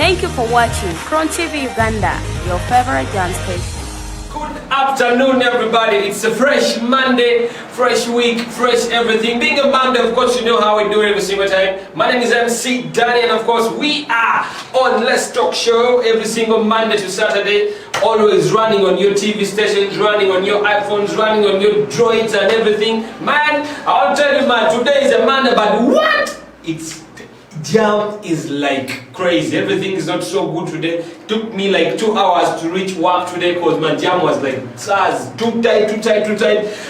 Thank you for watching Crown TV Uganda, your favorite gun station. Good afternoon, everybody. It's a fresh Monday, fresh week, fresh everything. Being a Monday, of course, you know how we do it every single time. My name is MC Danny, and of course, we are on Let's Talk Show every single Monday to Saturday. Always running on your TV stations, running on your iPhones, running on your droids and everything. Man, I'll tell you, man, today is a Monday, but what? It's jam is like crazy. Everything is not so good today. It took me like 2 hours to reach work today because my jam was like too tight. And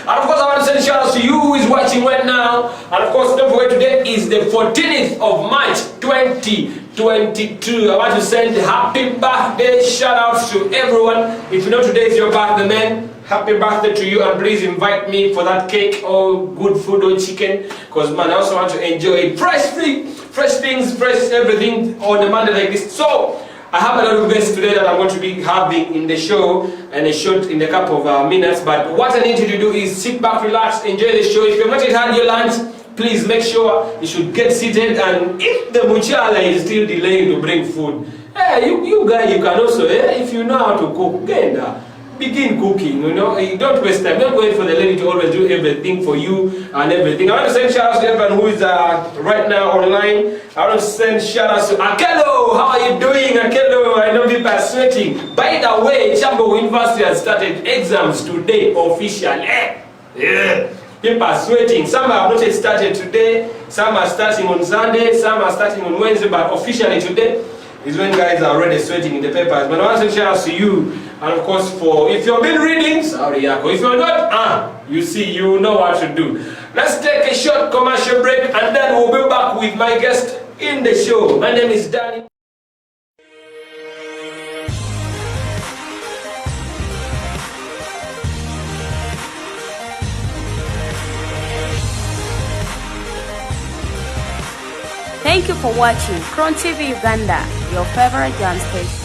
of course I want to send shout outs to you who is watching right now. And of course don't forget, today is the 14th of March 2022. I want to send happy birthday shout outs to everyone. If you know today is your birthday, man, happy birthday to you, and please invite me for that cake or good food or chicken, because man, I also want to enjoy it. Fresh things, fresh everything on a Monday like this. So I have a lot of guests today that I'm going to be having in the show, and a shot in a couple of minutes. But what I need you to do is sit back, relax, enjoy the show. If you've not yet had your lunch, please make sure you should get seated. And if the muchala is still delaying to bring food, hey, you guys, you can also, if you know how to cook, begin cooking, you know. Don't waste time. Don't wait for the lady to always do everything for you and everything. I want to send shout outs to everyone who is right now online. I want to send shout outs to Akelo. How are you doing, Akelo? I know people are sweating. By the way, Chambo University has started exams today officially. Yeah. People are sweating. Some have not yet started today. Some are starting on Sunday. Some are starting on Wednesday. But officially today is when guys are already sweating in the papers. But I want to send shout outs to you. And of course, if you've been reading, sorry Yako, if you're not, you see, you know what to do. Let's take a short commercial break, and then we'll be back with my guest in the show. My name is Danny. Thank you for watching Crown TV Uganda, your favorite gun station.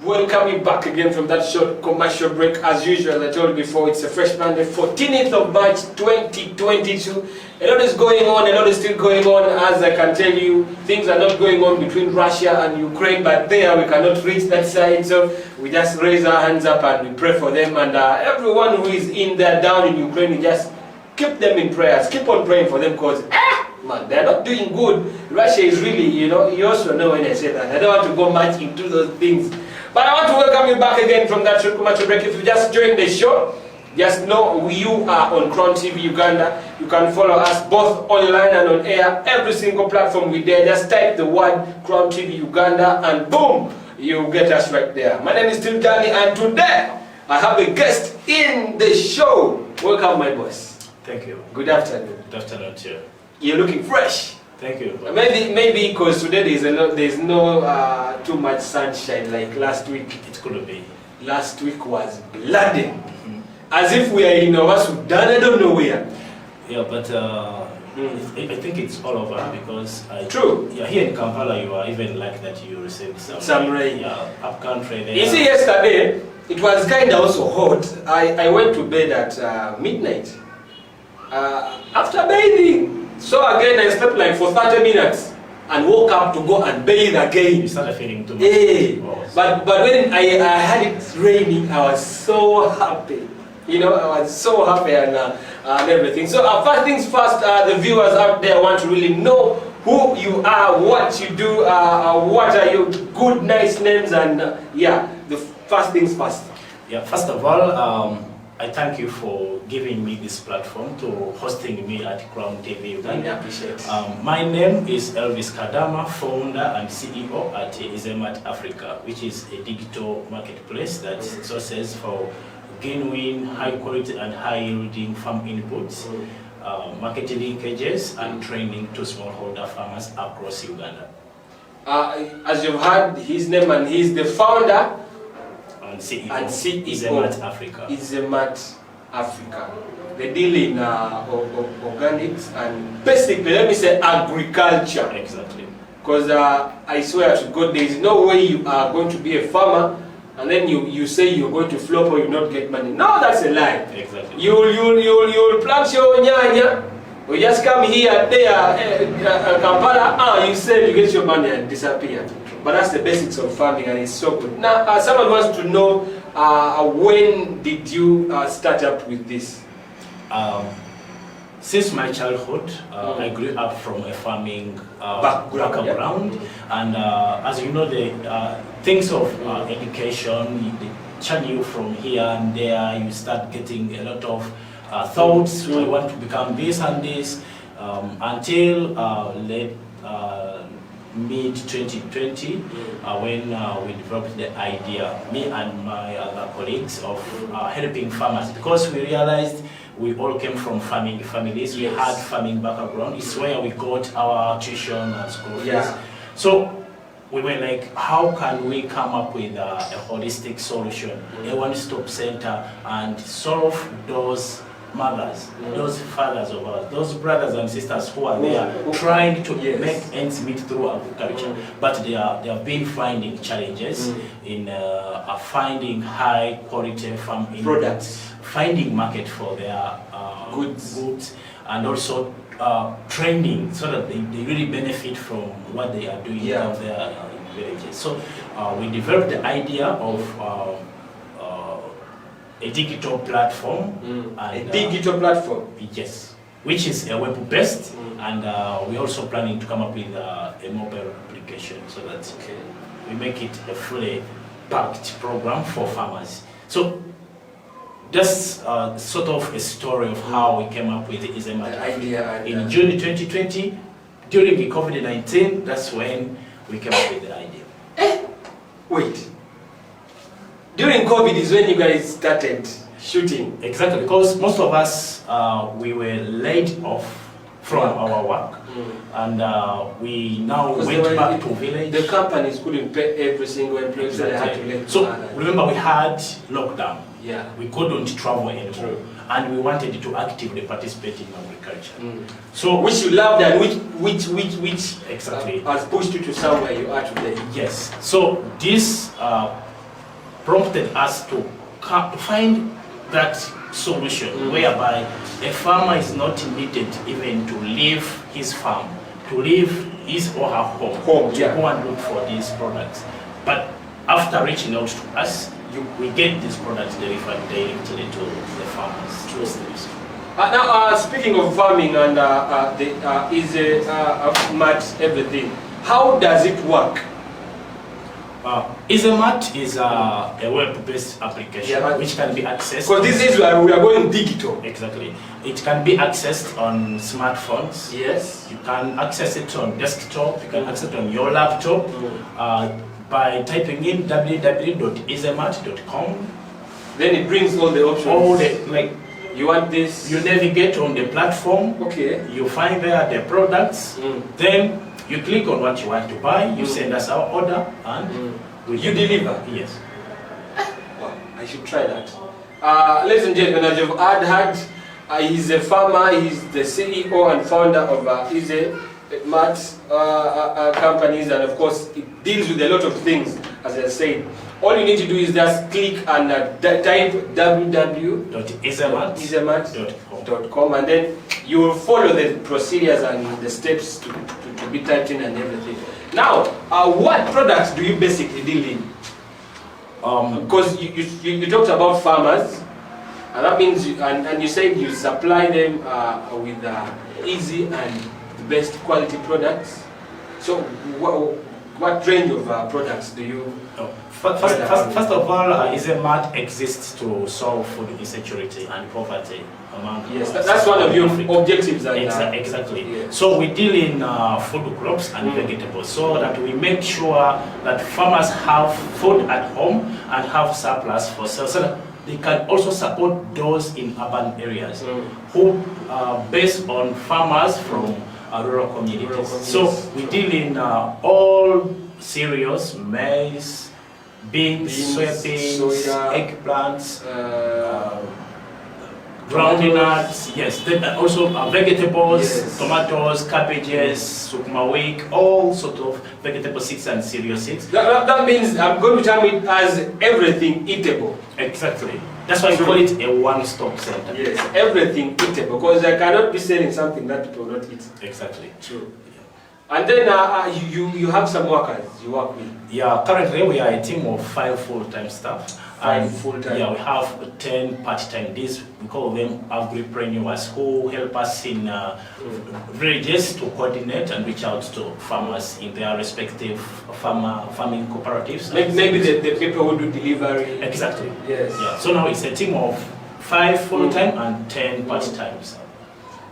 Welcome back again from that short commercial break. As usual, I told you before, it's a fresh Monday, 14th of March 2022. A lot is going on, a lot is still going on. As I can tell you, things are not going on between Russia and Ukraine, but there we cannot reach that side. So we just raise our hands up and we pray for them. And everyone who is in there down in Ukraine, we just keep them in prayers. Keep on praying for them, because man, they're not doing good. Russia is really, you know, you also know when I say that. I don't want to go much into those things. But I want to welcome you back again from that short commercial break. If you just joined the show, just know you are on Crown TV Uganda. You can follow us both online and on air. Every single platform we there. Just type the word Crown TV Uganda and boom, you get us right there. My name is Tim Danny, and today I have a guest in the show. Welcome, my boss. Thank you. Good afternoon. Good afternoon to you. You're looking fresh. Thank you. Maybe because today there's no too much sunshine like last week. It could be. Last week was bloody. As if we are in our Sudan, I don't know where. Yeah, but I think it's all over, because true. Yeah, here in Kampala you are even like that you received some rain. Yeah, up country there. You see, yesterday it was kind of also hot. I went to bed at midnight. After bathing. So again, I slept like for 30 minutes and woke up to go and bathe again. You started feeling too much. Yeah. But when I had it raining, I was so happy. You know, I was so happy and everything. So first things first, the viewers out there want to really know who you are, what you do, what are your good, nice names, and yeah, the first things first. Yeah, first of all, I thank you for giving me this platform to hosting me at Crown TV Uganda. I appreciate it. My name is Elvis Kadama, founder and CEO at Essymart Africa, which is a digital marketplace that sources for genuine, high quality and high yielding farm inputs, marketing linkages and training to smallholder farmers across Uganda. As you've heard his name, and he's the founder and CEO Essymart Africa. Essymart Africa. They deal in organics and basically, let me say, agriculture. Exactly. Because I swear to God, there is no way you are going to be a farmer and then you say you're going to flop or you not get money. No, that's a lie. Exactly. You'll plant your nyanya, We just come here, there, Kampala, you sell, you get your money and disappear. But that's the basics of farming, and it's so good. Now, someone wants to know, when did you start up with this? Since my childhood, I grew up from a farming background, yeah. And as you know, the things of education, they churn you from here and there. You start getting a lot of thoughts. I want to become this and this, until late mid 2020, when we developed the idea, me and my other colleagues, of helping farmers, because we realized we all came from farming families. We had farming background. It's where we got our tuition and school fees. Yeah. So we were like, how can we come up with a holistic solution, a one-stop center, and solve those mothers, those fathers of ours, those brothers and sisters who are there trying to make ends meet through agriculture, but they have been finding challenges in finding high quality farm products, finding market for their goods, and also training, so that they really benefit from what they are doing out there in villages. So we developed the idea of a digital platform. And, a digital platform? Yes, which is web-based, and we're also planning to come up with a mobile application, so that we make it a fully packed program for farmers. So that's sort of a story of how we came up with the Essymart idea. In June 2020, during the COVID-19, that's when we came up with the idea. Wait. During COVID is when you guys started shooting? Exactly, because most of us, we were laid off from our work, and we now went back to village. The companies couldn't pay every single employee, so they had to let So remember, we had lockdown. Yeah. We couldn't travel anymore, and we wanted to actively participate in agriculture. So which you loved, and which exactly has pushed you to somewhere you are today. Yes. So this prompted us to find that solution whereby a farmer is not needed even to leave his farm, to leave his or her home to go and look for these products. But after reaching out to us, we get these products delivered directly to the farmers. Now, speaking of farming and Essymart everything, how does it work? Essymart is a web-based application which can be accessed. Because this is where we are going digital. Exactly. It can be accessed on smartphones. Yes. You can access it on desktop. You can access it on your laptop by typing in www.essymart.com. Then it brings all the options. All the, like, you want this. You navigate on the platform. Okay. You find there the products. Then you click on what you want to buy, you send us our order, and you deliver? Yes. Wow, I should try that. Ladies and gentlemen, as you've heard, he's a farmer, he's the CEO and founder of Essymart companies, and of course, it deals with a lot of things, as I said. All you need to do is just click and type www.essymart.com, and then you will follow the procedures and the steps to be typed in and everything. Now, what products do you basically deal in? Because you talked about farmers, and that means, and you said you supply them with easy and the best quality products. So, what range of products do you? First of all, Essymart exists to solve food insecurity and poverty among that's one of your objectives. Exactly. Yes. So we deal in food crops and vegetables, so that we make sure that farmers have food at home and have surplus for sale, so that they can also support those in urban areas who are based on farmers from rural communities. So we deal in all cereals, maize, beans, soybeans, soya, eggplants, groundnuts, then also vegetables, tomatoes, cabbages, sukuma wiki, all sort of vegetable seeds and cereal seeds. That means I'm going to term it as everything eatable. Exactly. That's why we call it a one-stop center. Yes, everything eatable, because I cannot be selling something that people will not eat. Exactly. True. And then you have some workers you work with. Yeah, currently we are a team of 5 full-time staff. 5 full-time. Yeah, we have 10 part-time. These we call them agripreneurs who help us in villages to coordinate and reach out to farmers in their respective farming cooperatives. Maybe the people who do delivery. Exactly. Yes. Yeah. So now it's a team of 5 full-time and 10 part-time.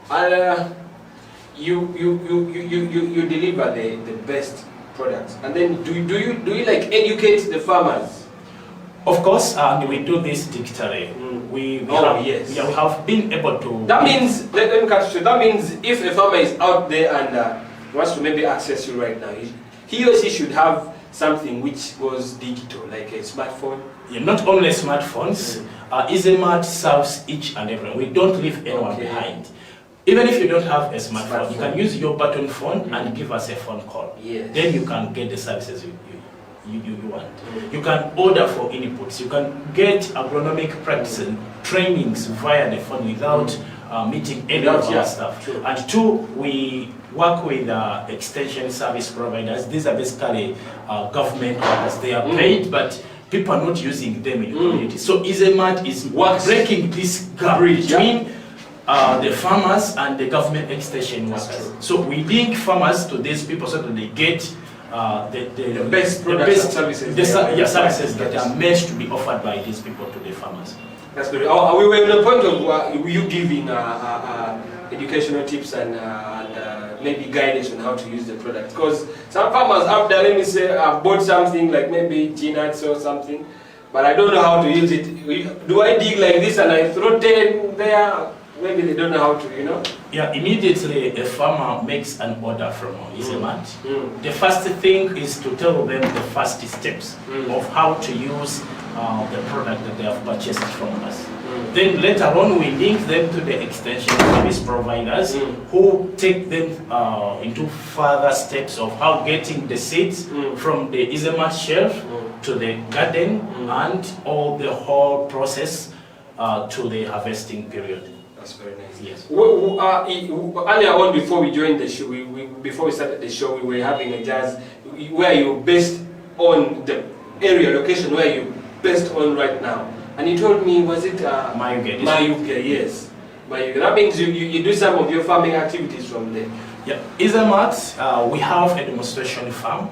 And you deliver the best products, and then do you like educate the farmers? Of course, we do this digitally. We have been able to. That means, let me cut you. That means if a farmer is out there and wants to maybe access you right now, he or she should have something which goes digital, like a smartphone. Yeah, not only smartphones. Essymart serves each and everyone. We don't leave anyone behind. Even if you don't have a smartphone, you can use your button phone and give us a phone call. Yes. Then you can get the services you want. You can order for inputs. You can get agronomic practice and trainings via the phone without meeting any of our staff. True. And 2, we work with extension service providers. These are basically government workers. They are paid, but people are not using them in the community. So Essymart is breaking this gap between the farmers and the government extension workers. So we link farmers to these people so that they get the best services, services that are meant to be offered by these people to the farmers. That's good. We were in the point of you giving educational tips and maybe guidance on how to use the product. Because some farmers out there, let me say, I've bought something like maybe peanuts or something, but I don't know how to use it. Do I dig like this and I throw 10 there? Maybe they don't know how to, you know? Yeah, immediately a farmer makes an order from Essymart. The first thing is to tell them the first steps of how to use the product that they have purchased from us. Then later on we link them to the extension service providers who take them into further steps of how getting the seeds from the Essymart shelf to the garden and all the whole process to the harvesting period. That's very nice. Yes. Earlier on, before we joined the show, before we started the show, we were having a jazz where you're based on the area location where you're based on right now. And you told me, was it Mayuge? Yes. Mayuge. That means you do some of your farming activities from there. Yeah, Essymart, we have a demonstration farm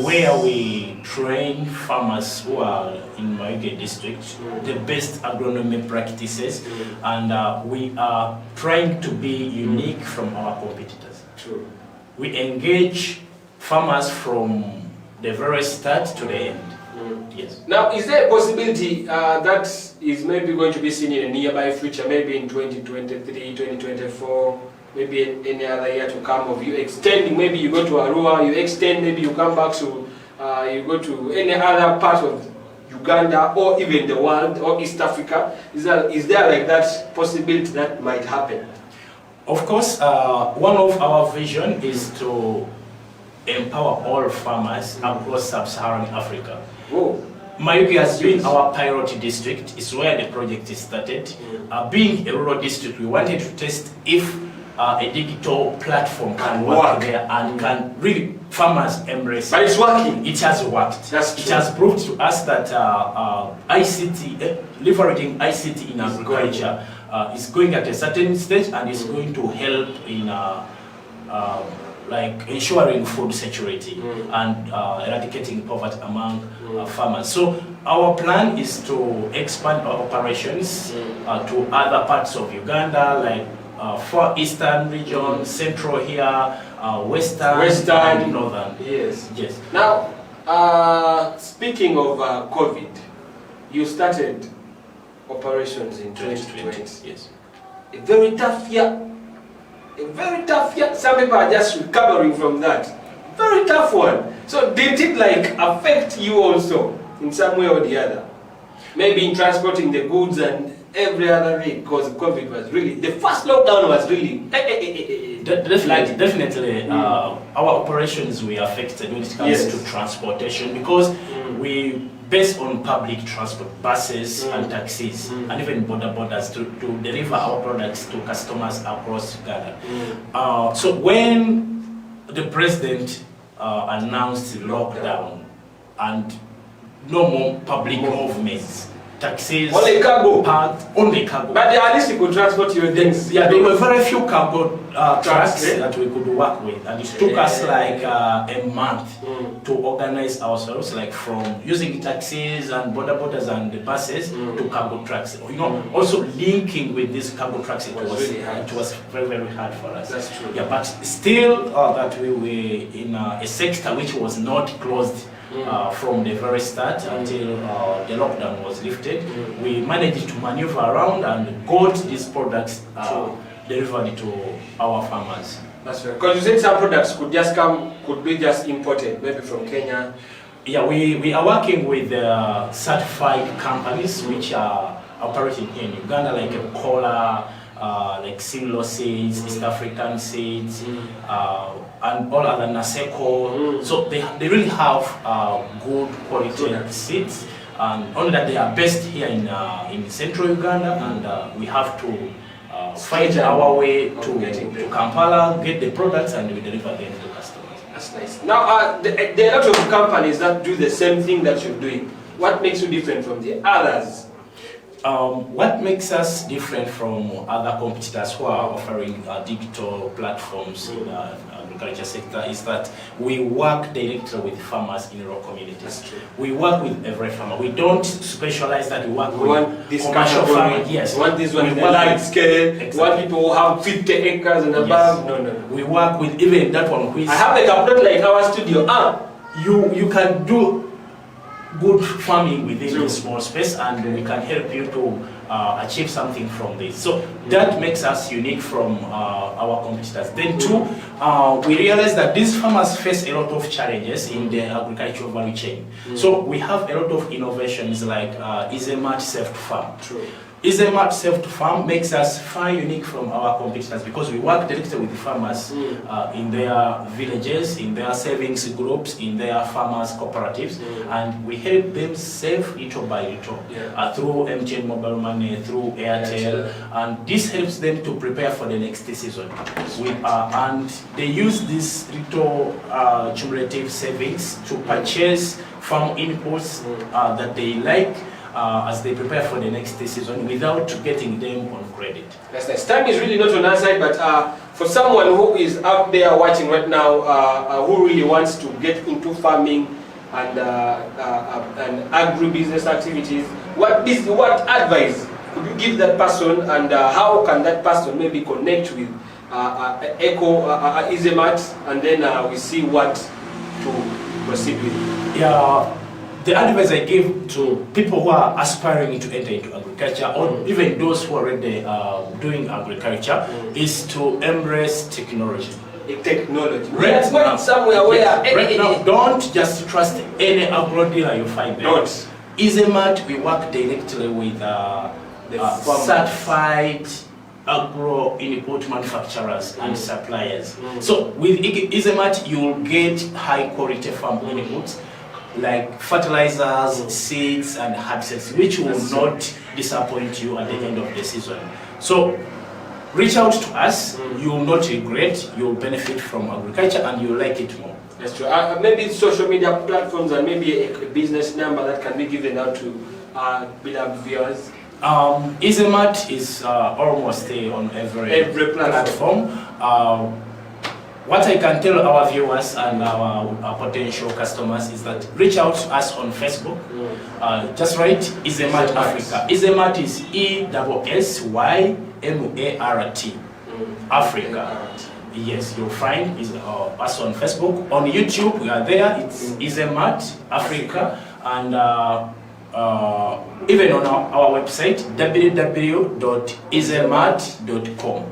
where we train farmers who are in Mayuge district the best agronomy practices, and we are trying to be unique from our competitors. True. We engage farmers from the very start to the end. Yes. Now, is there a possibility that is maybe going to be seen in a nearby future, maybe in 2023, 2024? Maybe any other year to come, of you extending, maybe you go to Arua, you extend, maybe you come back to, you go to any other part of Uganda or even the world or East Africa? Is there like that possibility that might happen? Of course, one of our vision is to empower all farmers across sub-Saharan Africa. Mayuge has been our pilot district. It's where the project is started. Being a rural district, we wanted to test if a digital platform can work there and can really farmers embrace it. But it's working. It has worked. That's true. It has proved to us that ICT, leveraging ICT in agriculture is going at a certain stage and is going to help in like ensuring food security and eradicating poverty among farmers. So our plan is to expand our operations to other parts of Uganda, like Far Eastern region, Central here, Western, and Northern. Yes. Yes. Now, speaking of COVID, you started operations in 2020. Yes. A very tough year. A very tough year. Some people are just recovering from that. Very tough one. So did it like affect you also in some way or the other? Maybe in transporting the goods and every other week because COVID was really, the first lockdown was really, Definitely, our operations were affected when it comes to transportation because we based on public transport, buses and taxis, and even borders to deliver our products to customers across Ghana. So when the president announced lockdown and no more public movements, taxis, only cargo, only cargo. But at least you could transport your things. Yeah, there were very few cargo trucks that we could work with, and it took us like a month to organize ourselves, like from using taxis and borders and the buses to cargo trucks. You know, also linking with these cargo trucks, it was very, very hard for us. That's true. Yeah, but still that we were in a sector which was not closed. From the very start until the lockdown was lifted, we managed to maneuver around and got these products delivered to our farmers. That's right. Because you said some products could be just imported, maybe from Kenya. Yeah, we are working with certified companies which are operating here in Uganda, like Cola, like Simlo seeds, East African seeds, and all other Naseko. So they really have good quality seeds, and only that they are based here in central Uganda, and we have to find our way to Kampala, get the products, and we deliver them to customers. That's nice. Now, there are a lot of companies that do the same thing that you're doing. What makes you different from the others? What makes us different from other competitors who are offering digital platforms in the agriculture sector is that we work directly with farmers in rural communities. We work with every farmer. We don't specialize that we work with this commercial farmers. Yes. We want this one in a large scale. Exactly. We want people who have 50 acres and above. No. We work with even that one who is... I have like a plot like our studio. You can do good farming within a small space, and we can help you to achieve something from this. So that makes us unique from our competitors. Then too, we realize that these farmers face a lot of challenges in the agricultural value chain. So we have a lot of innovations like Essymart Safe to Farm. Essymart Safe to Farm makes us far unique from our competitors because we work directly with the farmers in their villages, in their savings groups, in their farmers cooperatives, and we help them save little by little through MTN mobile money, through Airtel, and this helps them to prepare for the next season. And they use this little cumulative savings to purchase farm inputs that they like as they prepare for the next season without getting them on credit. That's nice. Time is really not on our side, but for someone who is out there watching right now, who really wants to get into farming and agribusiness activities, what advice could you give that person, and how can that person maybe connect with Essymart, and then we see what to proceed with? Yeah. The advice I give to people who are aspiring to enter into agriculture, or even those who are already doing agriculture, is to embrace technology. Technology. Right now, somewhere where right now, don't just trust any agro dealer you find there. Don't. Essymart, we work directly with certified agro input manufacturers and suppliers. So with Essymart, you'll get high quality farm inputs, like fertilizers, seeds, and herbicides, which will not disappoint you at the end of the season. So reach out to us, you will not regret, you will benefit from agriculture, and you will like it more. That's true. Maybe social media platforms, and maybe a business number that can be given out to viewers. Essymart is almost on every platform. What I can tell our viewers and our potential customers is that reach out to us on Facebook. Just write Essymart Africa. Essymart is ESSYMART Africa. Yes, you'll find us on Facebook. On YouTube, we are there. It's Essymart Africa, and even on our website www.essymart.com.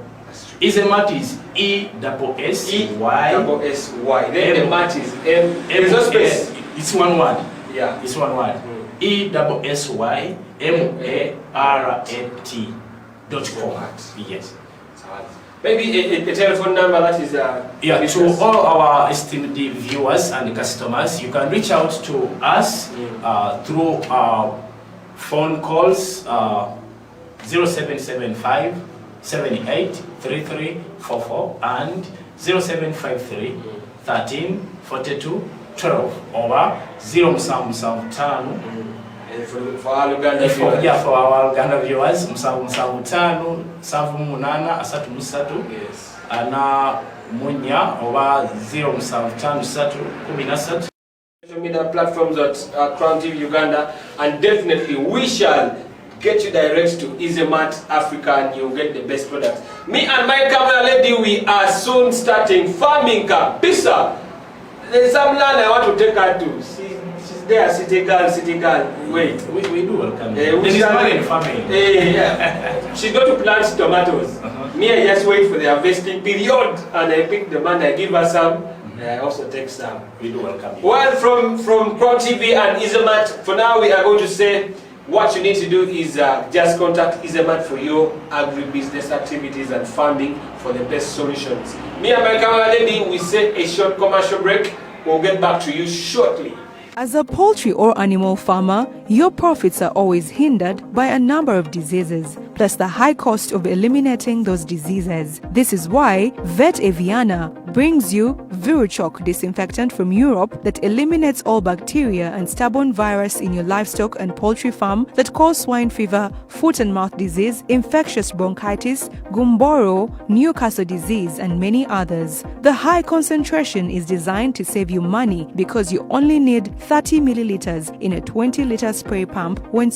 Essymart is ESSY. Then the mat is M. There's no space. It's one word. Yeah. It's one word. ESSYMARAT.com. Yes. Maybe a telephone number that is yeah, to all our esteemed viewers and customers, you can reach out to us through phone calls 0775 78 3344 and 0753 13 42 12 over 0775 for our Uganda viewers. Yeah, for our Uganda viewers, 775 783 Yes. ana munya oba 0753 13 Social media platforms at Crown TV Uganda, and definitely we shall get you direct to Essymart Africa and you'll get the best products. Me and my camera lady, we are soon starting farming kabisa. There's some land I want to take her to. She's there, city girl. Wait. We do welcome There is money in farming. Yeah. She's going to plant tomatoes. Me, I just wait for the harvesting period and I pick them and I give her some. I also take some. We do welcome you. Well, from Crown TV and Essymart, for now we are going to say what you need to do is just contact Essymart for your agribusiness activities and farming for the best solutions. Me and my camera lady, we say a short commercial break. We'll get back to you shortly. As a poultry or animal farmer, your profits are always hindered by a number of diseases, plus the high cost of eliminating those diseases. This is why Vet Aviana brings you Viruchoc disinfectant from Europe that eliminates all bacteria and stubborn virus in your livestock and poultry farm that cause swine fever, foot and mouth disease, infectious bronchitis, gumboro, Newcastle disease, and many others. The high concentration is designed to save you money because you only need 30 milliliters in a 20-liter spray pump when